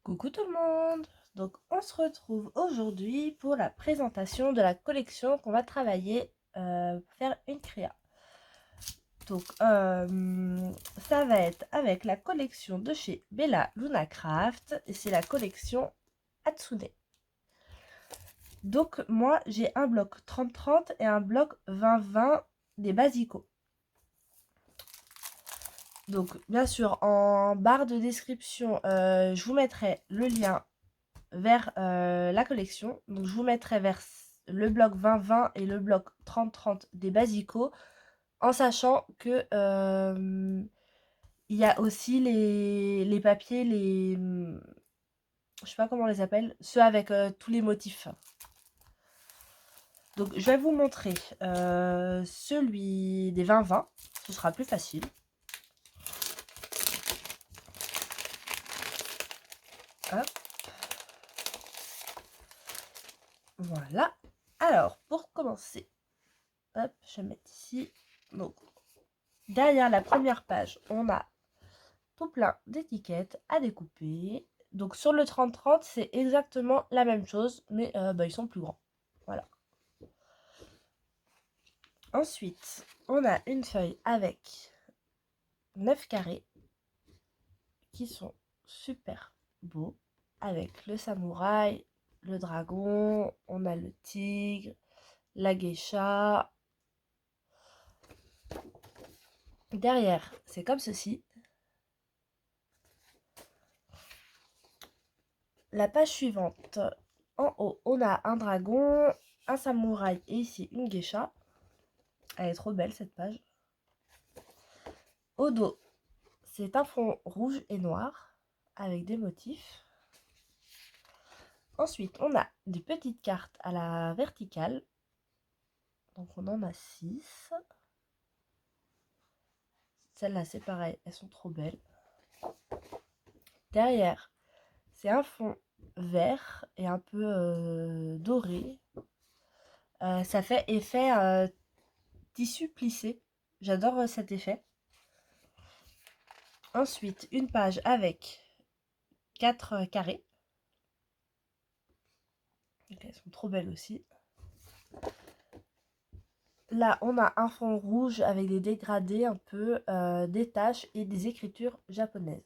Coucou tout le monde! Donc on se retrouve aujourd'hui pour la présentation de la collection qu'on va travailler pour faire une créa. Donc ça va être avec la collection de chez Bella Luna Craft et c'est la collection Hatsune. Donc moi j'ai un bloc 30-30 et un bloc 20-20 des Basico. Donc bien sûr en barre de description je vous mettrai le lien vers la collection. Donc je vous mettrai vers le bloc 20-20 et le bloc 30-30 des Basico, en sachant que il y a aussi les papiers, je sais pas comment on les appelle, ceux avec tous les motifs. Donc je vais vous montrer celui des 20-20, ce sera plus facile. Hop. Voilà. Alors, pour commencer, hop, je vais mettre ici. Donc, derrière la première page, on a tout plein d'étiquettes à découper. Donc sur le 30-30, c'est exactement la même chose, mais ils sont plus grands. Voilà. Ensuite, on a une feuille avec 9 carrés qui sont super beaux, avec le samouraï, le dragon, on a le tigre, la geisha. Derrière, c'est comme ceci. La page suivante, en haut, on a un dragon, un samouraï et ici une geisha. Elle est trop belle cette page. Au dos, c'est un fond rouge et noir avec des motifs. Ensuite, on a des petites cartes à la verticale. Donc on en a 6. Celles-là, c'est pareil, elles sont trop belles. Derrière, c'est un fond vert et un peu doré. Ça fait effet tissu plissé. J'adore cet effet. Ensuite, une page avec 4 carrés. Donc, elles sont trop belles aussi. Là, on a un fond rouge avec des dégradés un peu, des taches et des écritures japonaises.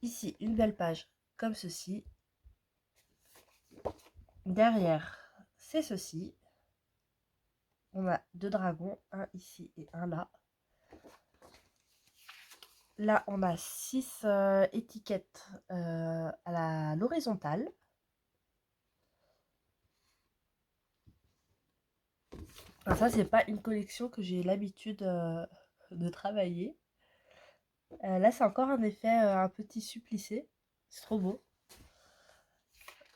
Ici, une belle page comme ceci. Derrière, c'est ceci. On a 2 dragons, un ici et un là. Là, on a 6 étiquettes à l'horizontale. Alors ça, c'est pas une collection que j'ai l'habitude de travailler. Là, c'est encore un effet un peu tissu plissé. C'est trop beau.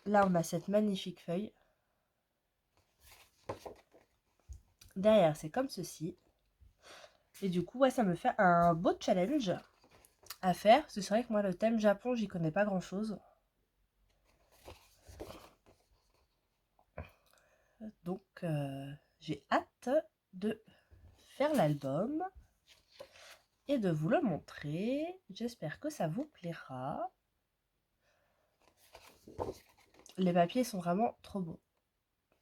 Là, on a cette magnifique feuille. Derrière, c'est comme ceci. Et du coup, ouais, ça me fait un beau challenge à faire. Parce que c'est vrai que moi, le thème Japon, j'y connais pas grand-chose. Donc, j'ai hâte de faire l'album et de vous le montrer. J'espère que ça vous plaira. Les papiers sont vraiment trop beaux.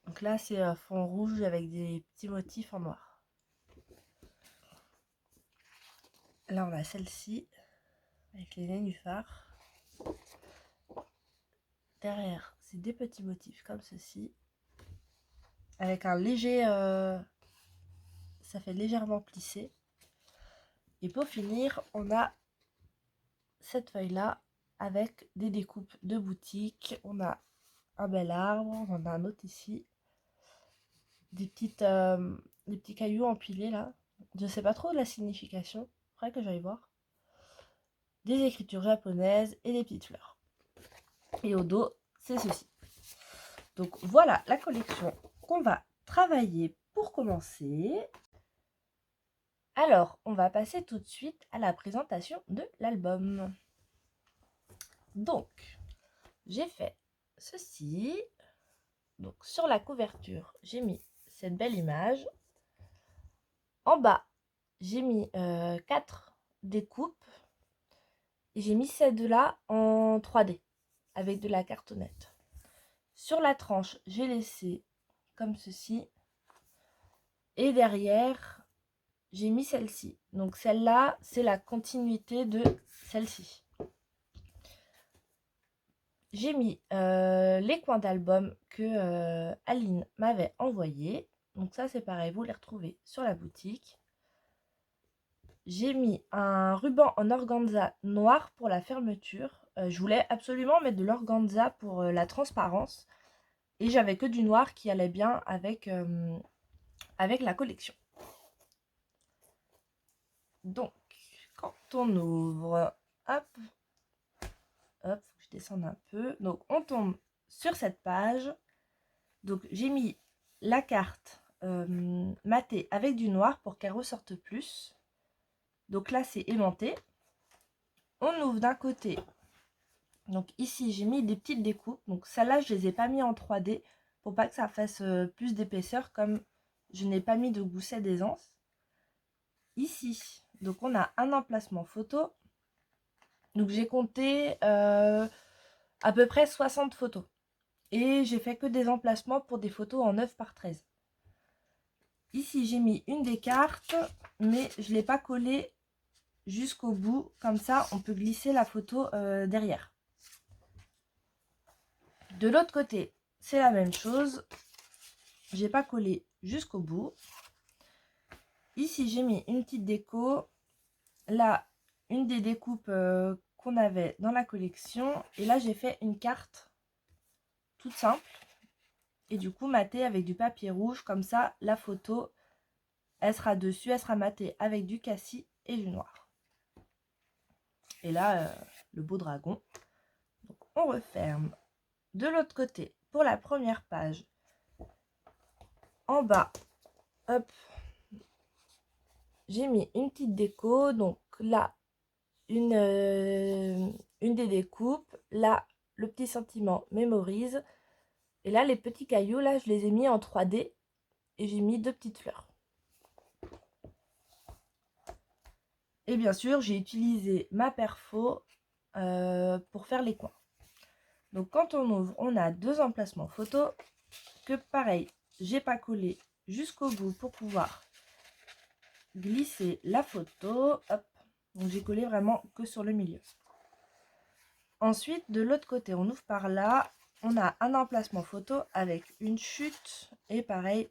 Donc là, c'est un fond rouge avec des petits motifs en noir. Là, on a celle-ci avec les nénuphars. Derrière, c'est des petits motifs comme ceci. Avec un léger... ça fait légèrement plisser. Et pour finir, on a cette feuille-là avec des découpes de boutique. On a un bel arbre, on en a un autre ici. Des petits cailloux empilés là. Je sais pas trop la signification. Faudrait que j'aille voir. Des écritures japonaises et des petites fleurs. Et au dos, c'est ceci. Donc voilà la collection qu'on va travailler pour commencer. Alors, on va passer tout de suite à la présentation de l'album. Donc, j'ai fait ceci. Donc, sur la couverture, j'ai mis cette belle image. En bas, j'ai mis 4 découpes. et j'ai mis ces deux-là en 3D avec de la cartonnette. Sur la tranche, j'ai laissé comme ceci. Et derrière, j'ai mis celle-ci. Donc celle-là, c'est la continuité de celle-ci. J'ai mis les coins d'album que Aline m'avait envoyés. Donc ça, c'est pareil, vous les retrouvez sur la boutique. J'ai mis un ruban en organza noir pour la fermeture. Je voulais absolument mettre de l'organza pour la transparence. Et j'avais que du noir qui allait bien avec la collection. Donc, quand on ouvre, hop, hop, je descends un peu. Donc, on tombe sur cette page. Donc, j'ai mis la carte matée avec du noir pour qu'elle ressorte plus. Donc là, c'est aimanté. On ouvre d'un côté. Donc ici, j'ai mis des petites découpes. Donc celles-là, je les ai pas mis en 3D pour pas que ça fasse plus d'épaisseur comme je n'ai pas mis de gousset d'aisance. Ici, donc on a un emplacement photo. Donc j'ai compté à peu près 60 photos. Et j'ai fait que des emplacements pour des photos en 9 par 13. Ici, j'ai mis une des cartes, mais je ne l'ai pas collée jusqu'au bout. Comme ça, on peut glisser la photo derrière. De l'autre côté, c'est la même chose. J'ai pas collé jusqu'au bout. Ici, j'ai mis une petite déco. Là, une des découpes qu'on avait dans la collection. Et là, j'ai fait une carte toute simple. Et du coup, matée avec du papier rouge. Comme ça, la photo, elle sera dessus. Elle sera matée avec du cassis et du noir. Et là, le beau dragon. Donc, on referme. De l'autre côté, pour la première page, en bas, hop, j'ai mis une petite déco. Donc là, une des découpes. Là, le petit sentiment mémorise. Et là, les petits cailloux, là, je les ai mis en 3D. Et j'ai mis 2 petites fleurs. Et bien sûr, j'ai utilisé ma perfo pour faire les coins. Donc quand on ouvre, on a 2 emplacements photo que pareil, j'ai pas collé jusqu'au bout pour pouvoir glisser la photo. Hop. Donc j'ai collé vraiment que sur le milieu. Ensuite, de l'autre côté, on ouvre par là. On a un emplacement photo avec une chute et pareil,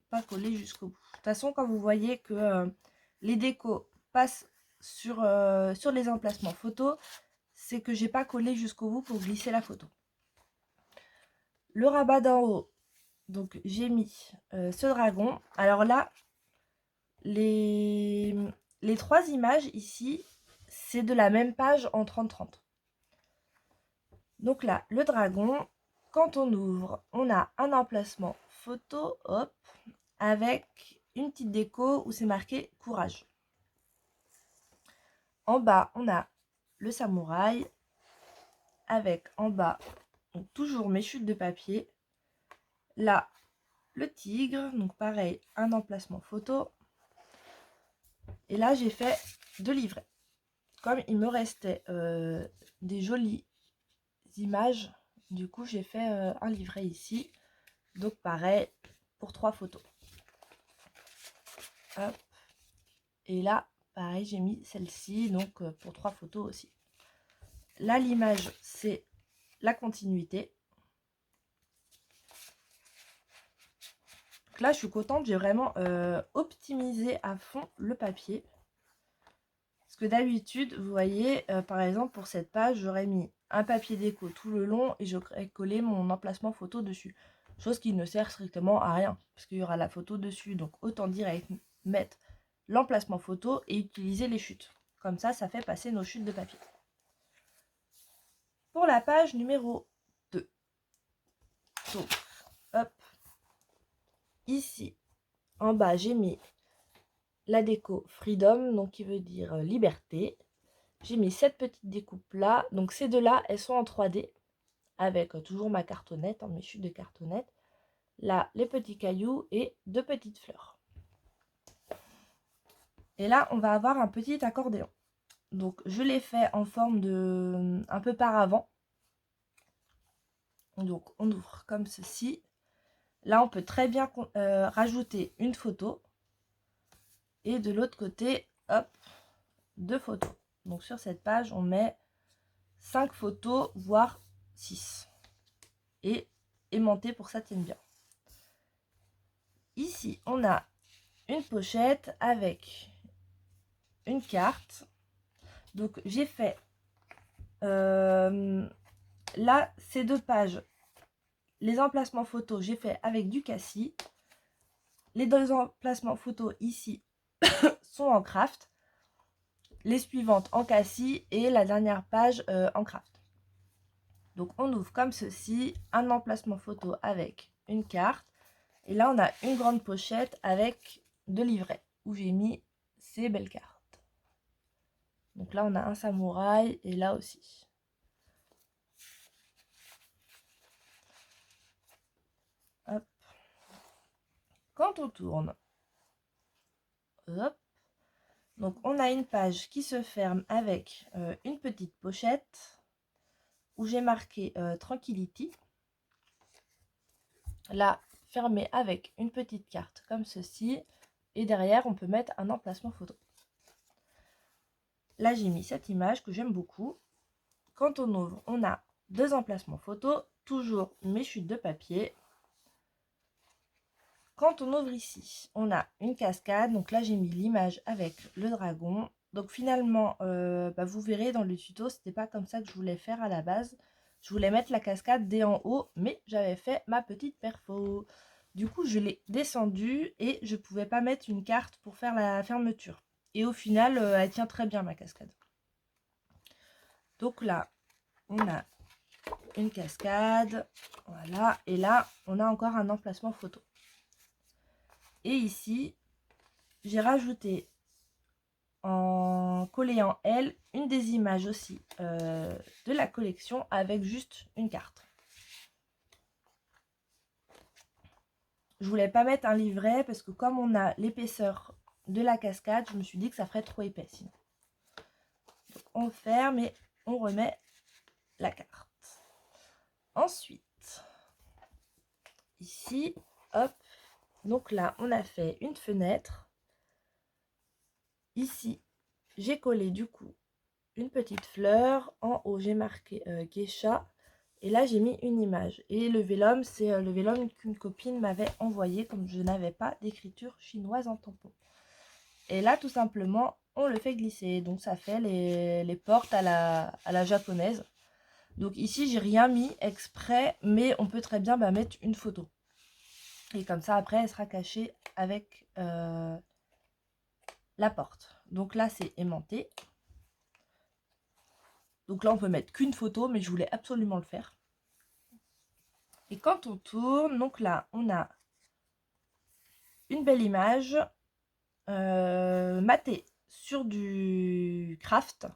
pas collé jusqu'au bout. De toute façon, quand vous voyez que les décos passent sur les emplacements photo, c'est que j'ai pas collé jusqu'au bout pour glisser la photo. Le rabat d'en haut, donc j'ai mis ce dragon. Alors là, les 3 images ici, c'est de la même page en 30-30. Donc là, le dragon, quand on ouvre, on a un emplacement photo, hop, avec une petite déco où c'est marqué courage. En bas, on a le samouraï avec en bas, donc toujours mes chutes de papier. Là, le tigre, donc pareil, un emplacement photo. Et là, j'ai fait 2 livrets. Comme il me restait des jolies images, du coup, j'ai fait un livret ici. Donc pareil, pour 3 photos. Hop. Et là, pareil, j'ai mis celle-ci, donc pour 3 photos aussi. Là, l'image, c'est la continuité. Donc là, je suis contente, j'ai vraiment optimisé à fond le papier. Parce que d'habitude, vous voyez, par exemple, pour cette page, j'aurais mis un papier déco tout le long et j'aurais collé mon emplacement photo dessus. Chose qui ne sert strictement à rien, parce qu'il y aura la photo dessus. Donc autant direct mettre l'emplacement photo et utiliser les chutes. Comme ça fait passer nos chutes de papier. Pour la page numéro 2. Donc, hop. Ici, en bas, j'ai mis la déco Freedom, donc qui veut dire liberté. J'ai mis cette petite découpe là. Donc ces deux-là, elles sont en 3D. Avec toujours ma cartonnette, mes chutes de cartonnette. Là, les petits cailloux et 2 petites fleurs. Et là, on va avoir un petit accordéon. Donc je l'ai fait en forme de un peu paravent. Donc on ouvre comme ceci. Là on peut très bien rajouter une photo. Et de l'autre côté, hop, 2 photos. Donc sur cette page on met 5 photos, voire 6. Et aimanté pour que ça tienne bien. Ici on a une pochette avec une carte. Donc j'ai fait là ces 2 pages, les emplacements photos j'ai fait avec du cassis. Les 2 emplacements photos ici sont en craft, les suivantes en cassis et la dernière page en craft. Donc on ouvre comme ceci, un emplacement photo avec une carte. Et là on a une grande pochette avec 2 livrets où j'ai mis ces belles cartes. Donc là on a un samouraï et là aussi. Hop. Quand on tourne, hop, donc on a une page qui se ferme avec une petite pochette où j'ai marqué Tranquility. Là, fermée avec une petite carte comme ceci. Et derrière, on peut mettre un emplacement photo. Là, j'ai mis cette image que j'aime beaucoup. Quand on ouvre, on a 2 emplacements photo, toujours mes chutes de papier. Quand on ouvre ici, on a une cascade. Donc là, j'ai mis l'image avec le dragon. Donc finalement, vous verrez dans le tuto, c'était pas comme ça que je voulais faire à la base. Je voulais mettre la cascade dès en haut, mais j'avais fait ma petite perfo. Du coup, je l'ai descendue et je pouvais pas mettre une carte pour faire la fermeture. Et au final, elle tient très bien ma cascade. Donc là, on a une cascade. Voilà. Et là, on a encore un emplacement photo. Et ici, j'ai rajouté en collé en L une des images aussi de la collection avec juste une carte. Je voulais pas mettre un livret parce que comme on a l'épaisseur de la cascade, je me suis dit que ça ferait trop épais sinon. Donc on ferme et on remet la carte. Ensuite, ici, hop, donc là on a fait une fenêtre. Ici, j'ai collé du coup une petite fleur. En haut, j'ai marqué geisha. Et là, j'ai mis une image. Et le vélum, c'est le vélum qu'une copine m'avait envoyé comme je n'avais pas d'écriture chinoise en tampon. Et là, tout simplement, on le fait glisser. Donc, ça fait les portes à la japonaise. Donc ici, j'ai rien mis exprès, mais on peut très bien mettre une photo. Et comme ça, après, elle sera cachée avec la porte. Donc là, c'est aimanté. Donc là, on peut mettre qu'une photo, mais je voulais absolument le faire. Et quand on tourne, donc là, on a une belle image matée sur du craft.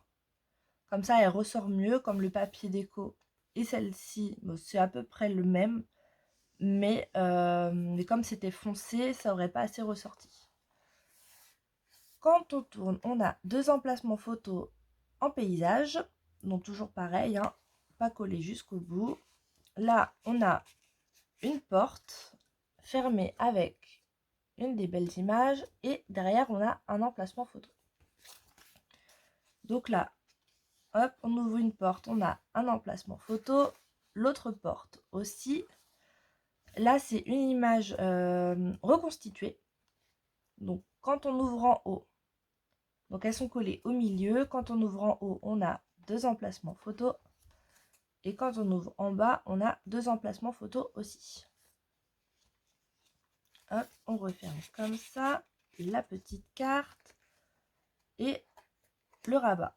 Comme ça, elle ressort mieux, comme le papier déco. Et celle-ci, bon, c'est à peu près le même. Mais comme c'était foncé, ça aurait pas assez ressorti. Quand on tourne, on a 2 emplacements photos en paysage. Donc toujours pareil, hein, pas collé jusqu'au bout. Là, on a une porte fermée avec une des belles images. Et derrière, on a un emplacement photo. Donc là, hop, on ouvre une porte, on a un emplacement photo. L'autre porte aussi. Là, c'est une image reconstituée. Donc, quand on ouvre en haut, donc elles sont collées au milieu. Quand on ouvre en haut, on a 2 emplacements photo. Et quand on ouvre en bas, on a 2 emplacements photo aussi. Hop, on referme comme ça. La petite carte. Et le rabat.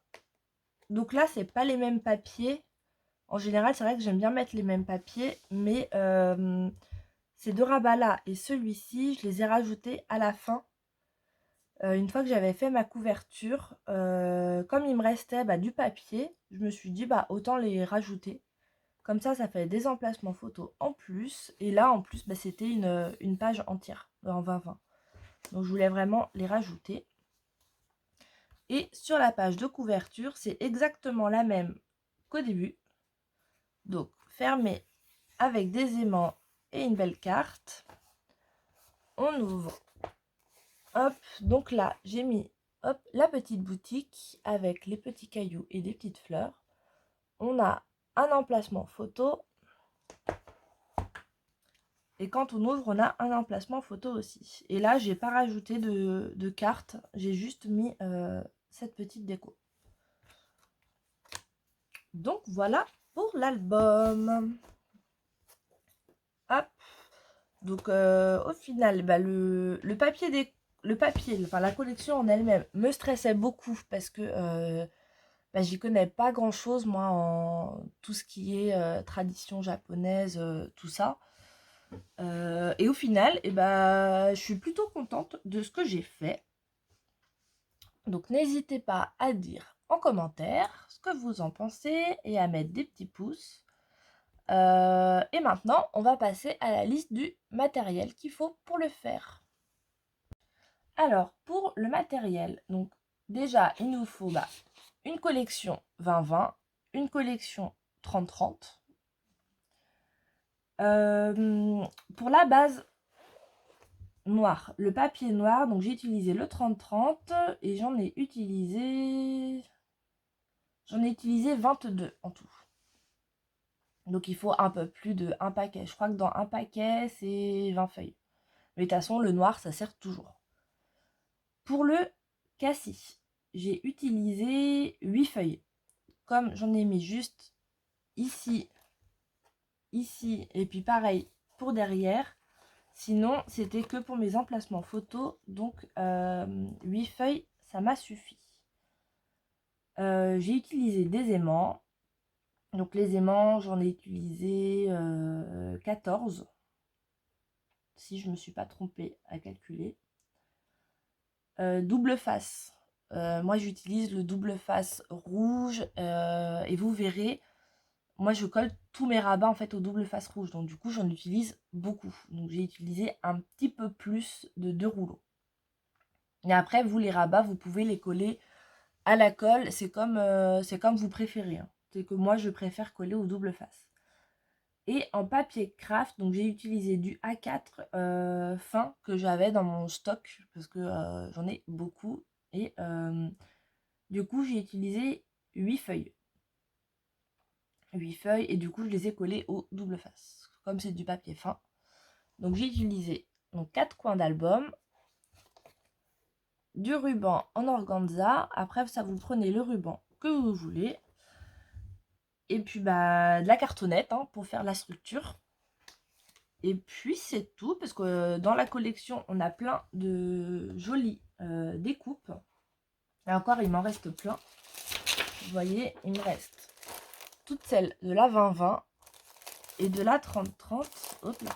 Donc là, c'est pas les mêmes papiers. En général, c'est vrai que j'aime bien mettre les mêmes papiers. Mais ces 2 rabats-là et celui-ci, je les ai rajoutés à la fin. Une fois que j'avais fait ma couverture, comme il me restait du papier, je me suis dit autant les rajouter. Comme ça fait des emplacements photos en plus. Et là, en plus, c'était une page entière en 20-20. Donc, je voulais vraiment les rajouter. Et sur la page de couverture, c'est exactement la même qu'au début. Donc, fermé avec des aimants et une belle carte. On ouvre. Hop, donc là, j'ai mis hop, la petite boutique avec les petits cailloux et des petites fleurs. On a un emplacement photo. Et quand on ouvre, on a un emplacement photo aussi. Et là, j'ai pas rajouté de cartes. J'ai juste mis cette petite déco. Donc voilà pour l'album. Hop. Donc au final, bah, le papier, enfin la collection en elle-même me stressait beaucoup parce que bah, j'y connais pas grand-chose moi en tout ce qui est tradition japonaise, tout ça. Et au final, bah, je suis plutôt contente de ce que j'ai fait. Donc n'hésitez pas à dire en commentaire ce que vous en pensez et à mettre des petits pouces. Et maintenant, on va passer à la liste du matériel qu'il faut pour le faire. Alors, pour le matériel, donc déjà, il nous faut une collection 20-20, une collection 30-30. Pour la base noire, le papier noir, donc j'ai utilisé le 30-30 et j'en ai utilisé 22 en tout. Donc il faut un peu plus de un paquet. Je crois que dans un paquet, c'est 20 feuilles. Mais de toute façon, le noir, ça sert toujours. Pour le cassis, j'ai utilisé 8 feuilles. Comme j'en ai mis juste ici, ici, et puis pareil pour derrière. Sinon, c'était que pour mes emplacements photos. Donc 8 feuilles, ça m'a suffi. J'ai utilisé des aimants. Donc les aimants, j'en ai utilisé 14. Si je ne me suis pas trompée à calculer. Double face. Moi, j'utilise le double face rouge. Et vous verrez, moi, je colle tous mes rabats en fait au double face rouge. Donc, du coup, j'en utilise beaucoup. Donc, j'ai utilisé un petit peu plus de 2 rouleaux. Et après, vous, les rabats, vous pouvez les coller à la colle. C'est comme vous préférez. Hein. C'est que moi, je préfère coller au double face. Et en papier craft, donc j'ai utilisé du A4 fin que j'avais dans mon stock parce que j'en ai beaucoup. Et du coup, j'ai utilisé 8 feuilles. 8 feuilles et du coup, je les ai collées au double face. Comme c'est du papier fin. Donc j'ai utilisé 4 coins d'album, du ruban en organza. Après, ça vous prenez le ruban que vous voulez. Et puis de la cartonnette hein, pour faire la structure. Et puis c'est tout, parce que dans la collection, on a plein de jolies découpes. Et encore, il m'en reste plein. Vous voyez, il me reste toutes celles de la 20-20 et de la 30-30. Hop là.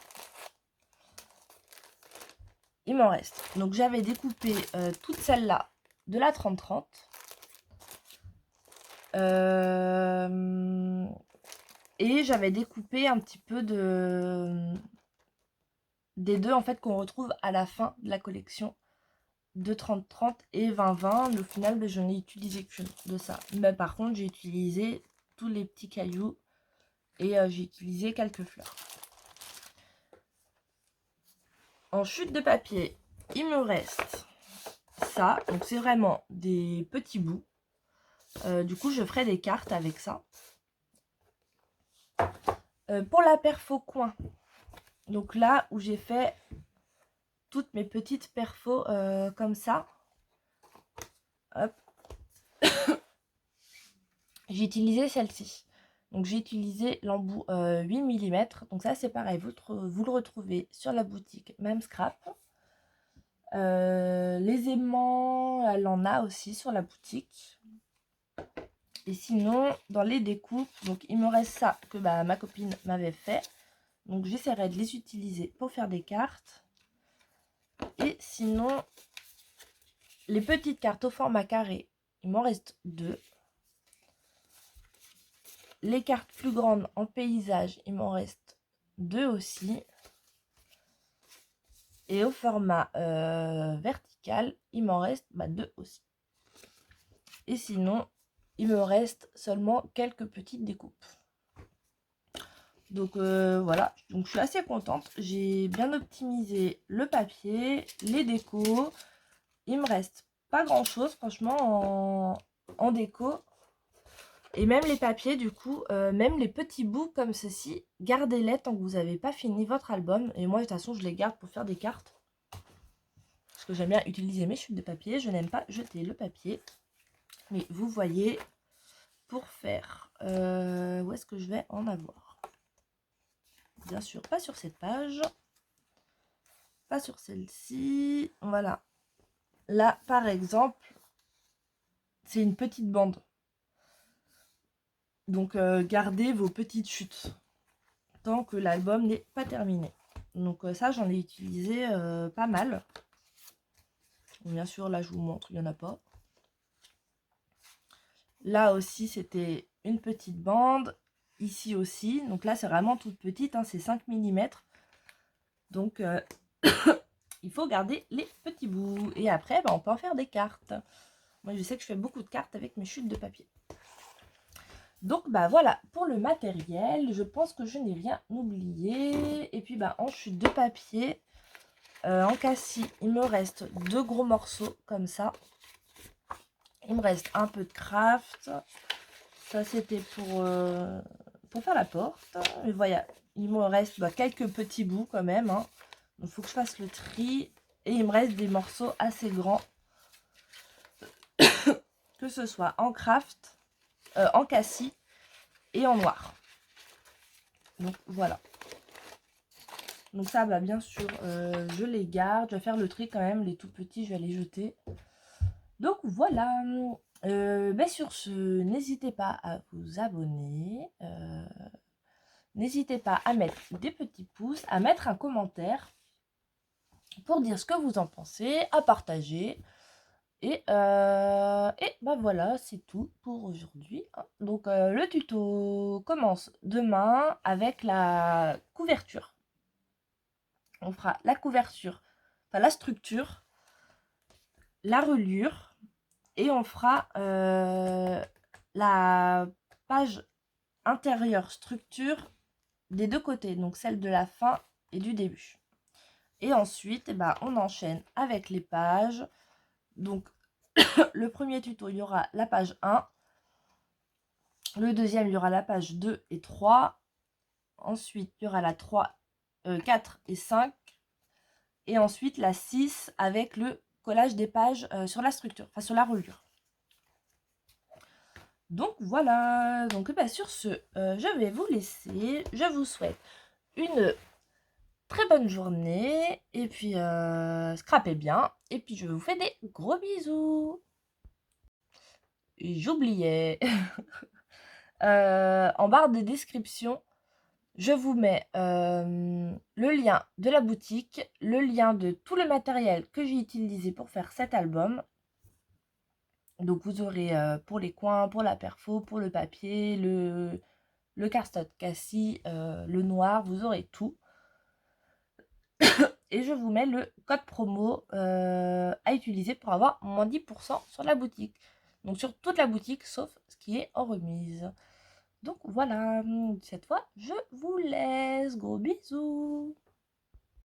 Il m'en reste. Donc j'avais découpé toutes celles-là de la 30-30. Et j'avais découpé un petit peu des deux en fait qu'on retrouve à la fin de la collection de 30-30 et 20-20. Au final, je n'ai utilisé qu'une de ça. Mais par contre, j'ai utilisé tous les petits cailloux et j'ai utilisé quelques fleurs. En chute de papier, il me reste ça. Donc, c'est vraiment des petits bouts. Du coup, je ferai des cartes avec ça. Pour la perfo coin, donc là où j'ai fait toutes mes petites perfos comme ça. Hop. J'ai utilisé celle-ci. Donc j'ai utilisé l'embout 8 mm. Donc ça c'est pareil, vous le retrouvez sur la boutique, même scrap. Les aimants, elle en a aussi sur la boutique. Et sinon, dans les découpes, donc il me reste ça que ma copine m'avait fait. Donc j'essaierai de les utiliser pour faire des cartes. Et sinon, les petites cartes au format carré, il m'en reste 2. Les cartes plus grandes en paysage, il m'en reste 2 aussi. Et au format vertical, il m'en reste 2 aussi. Et sinon, il me reste seulement quelques petites découpes. Donc voilà, donc je suis assez contente. J'ai bien optimisé le papier, les décos. Il me reste pas grand chose franchement en déco. Et même les papiers du coup, même les petits bouts comme ceci, gardez-les tant que vous n'avez pas fini votre album. Et moi de toute façon je les garde pour faire des cartes. Parce que j'aime bien utiliser mes chutes de papier. Je n'aime pas jeter le papier. Mais vous voyez, pour faire, où est-ce que je vais en avoir? Bien sûr, pas sur cette page. Pas sur celle-ci. Voilà. Là, par exemple, c'est une petite bande. Donc, gardez vos petites chutes tant que l'album n'est pas terminé. Donc, ça, j'en ai utilisé pas mal. Bien sûr, là, je vous montre, il n'y en a pas. Là aussi, c'était une petite bande. Ici aussi. Donc là, c'est vraiment toute petite. Hein, c'est 5 mm. Donc, il faut garder les petits bouts. Et après, on peut en faire des cartes. Moi, je sais que je fais beaucoup de cartes avec mes chutes de papier. Donc, voilà, pour le matériel, je pense que je n'ai rien oublié. Et puis, en chute de papier, en cassis, il me reste 2 gros morceaux comme ça. Il me reste un peu de craft. Ça, c'était pour faire la porte. Mais voilà, il me reste quelques petits bouts quand même. Hein. Donc, il faut que je fasse le tri. Et il me reste des morceaux assez grands. Que ce soit en craft, en cassis et en noir. Donc, voilà. Donc ça, bien sûr, je les garde. Je vais faire le tri quand même. Les tout petits, je vais les jeter. Donc, voilà. Sur ce, n'hésitez pas à vous abonner. N'hésitez pas à mettre des petits pouces, à mettre un commentaire pour dire ce que vous en pensez, à partager. Et voilà, c'est tout pour aujourd'hui. Hein. Donc, le tuto commence demain avec la couverture. On fera la couverture, enfin la structure, la reliure et on fera la page intérieure structure des deux côtés, donc celle de la fin et du début. Et ensuite, on enchaîne avec les pages. Donc, le premier tuto, il y aura la page 1. Le deuxième, il y aura la page 2 et 3. Ensuite, il y aura la 3, 4 et 5. Et ensuite, la 6 avec le collage des pages sur la structure, enfin sur la reliure. Donc voilà, donc sur ce, je vais vous laisser. Je vous souhaite une très bonne journée. Et puis, scrapez bien. Et puis, je vous fais des gros bisous. J'oubliais. En barre de description, je vous mets le lien de la boutique, le lien de tout le matériel que j'ai utilisé pour faire cet album. Donc vous aurez pour les coins, pour la perfo, pour le papier, le cardstock cassis, le noir, vous aurez tout. Et je vous mets le code promo à utiliser pour avoir moins 10% sur la boutique. Donc sur toute la boutique, sauf ce qui est en remise. Donc voilà, cette fois, je vous laisse. Gros bisous.